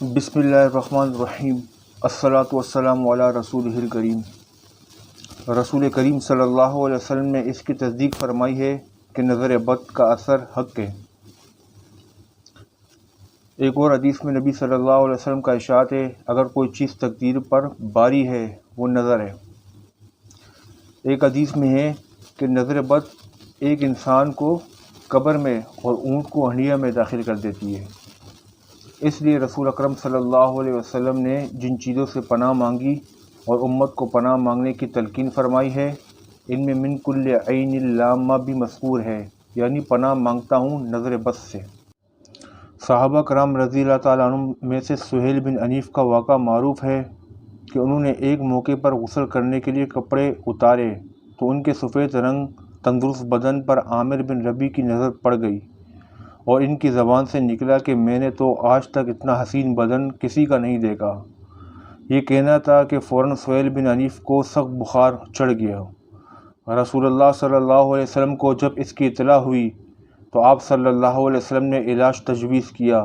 بسم اللہ الرحمن الرحیم۔ الصلاۃ والسلام علی رسولہ الکریم۔ رسول کریم صلی اللہ علیہ وسلم نے اس کی تصدیق فرمائی ہے کہ نظر بد کا اثر حق ہے۔ ایک اور حدیث میں نبی صلی اللہ علیہ وسلم کا ارشاد ہے، اگر کوئی چیز تقدیر پر باری ہے وہ نظر ہے۔ ایک حدیث میں ہے کہ نظر بد ایک انسان کو قبر میں اور اونٹ کو ہنڈیا میں داخل کر دیتی ہے۔ اس لیے رسول اکرم صلی اللہ علیہ وسلم نے جن چیزوں سے پناہ مانگی اور امت کو پناہ مانگنے کی تلقین فرمائی ہے، ان میں من کل عین لامہ بھی مذکور ہے، یعنی پناہ مانگتا ہوں نظر بد سے۔ صحابہ کرام رضی اللہ تعالیٰ عنہ میں سے سہیل بن حنیف کا واقعہ معروف ہے کہ انہوں نے ایک موقع پر غسل کرنے کے لیے کپڑے اتارے تو ان کے سفید رنگ تندرست بدن پر عامر بن ربیع کی نظر پڑ گئی اور ان کی زبان سے نکلا کہ میں نے تو آج تک اتنا حسین بدن کسی کا نہیں دیکھا۔ یہ کہنا تھا کہ فوراً سہیل بن حنیف کو سخت بخار چڑھ گیا۔ رسول اللہ صلی اللہ علیہ وسلم کو جب اس کی اطلاع ہوئی تو آپ صلی اللہ علیہ وسلم نے علاج تجویز کیا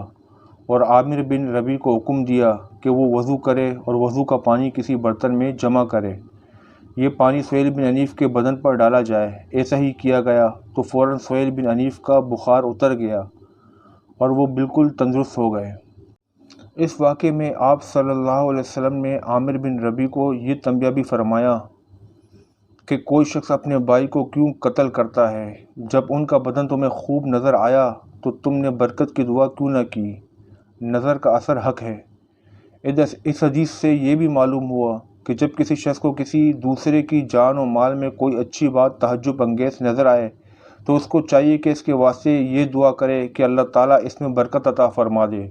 اور عامر بن ربیع کو حکم دیا کہ وہ وضو کرے اور وضو کا پانی کسی برتن میں جمع کرے۔ یہ پانی سہیل بن حنیف کے بدن پر ڈالا جائے۔ ایسا ہی کیا گیا تو فوراً سہیل بن حنیف کا بخار اتر گیا اور وہ بالکل تندرست ہو گئے۔ اس واقعے میں آپ صلی اللہ علیہ وسلم نے عامر بن ربیع کو یہ تنبیہ بھی فرمایا کہ کوئی شخص اپنے بھائی کو کیوں قتل کرتا ہے؟ جب ان کا بدن تمہیں خوب نظر آیا تو تم نے برکت کی دعا کیوں نہ کی؟ نظر کا اثر حق ہے۔ اس حدیث سے یہ بھی معلوم ہوا کہ جب کسی شخص کو کسی دوسرے کی جان و مال میں کوئی اچھی بات تعجب انگیز نظر آئے تو اس کو چاہیے کہ اس کے واسطے یہ دعا کرے کہ اللہ تعالیٰ اس میں برکت عطا فرما دے۔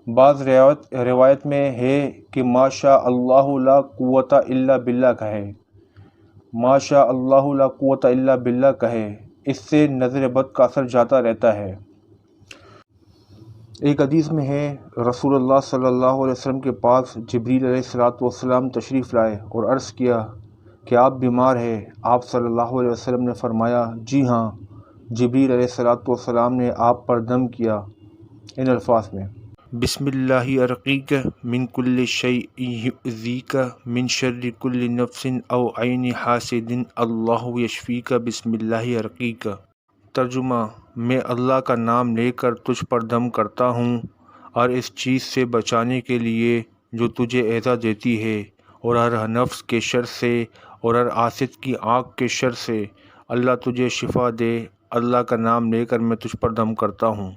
بعض روایت میں ہے کہ ما شاء اللہ لا قوت الا باللہ کہے، ما شاء اللہ لا قوت الا باللہ کہے، اس سے نظر بد کا اثر جاتا رہتا ہے۔ ایک حدیث میں ہے رسول اللہ صلی اللہ علیہ وسلم کے پاس جبریل علیہ السلام تشریف لائے اور عرض کیا کہ آپ بیمار ہیں؟ آپ صلی اللہ علیہ وسلم نے فرمایا جی ہاں۔ جبریل علیہ السلام نے آپ پر دم کیا ان الفاظ میں، بسم اللہ ارقیک من کل شیء یؤذیک من شر کل نفس او عین حاسد اللہ یشفیک بسم اللہ ارقیک۔ ترجمہ، میں اللہ کا نام لے کر تجھ پر دم کرتا ہوں اور اس چیز سے بچانے کے لیے جو تجھے ایذا دیتی ہے، اور ہر نفس کے شر سے اور ہر حاسد کی آنکھ کے شر سے اللہ تجھے شفا دے۔ اللہ کا نام لے کر میں تجھ پر دم کرتا ہوں۔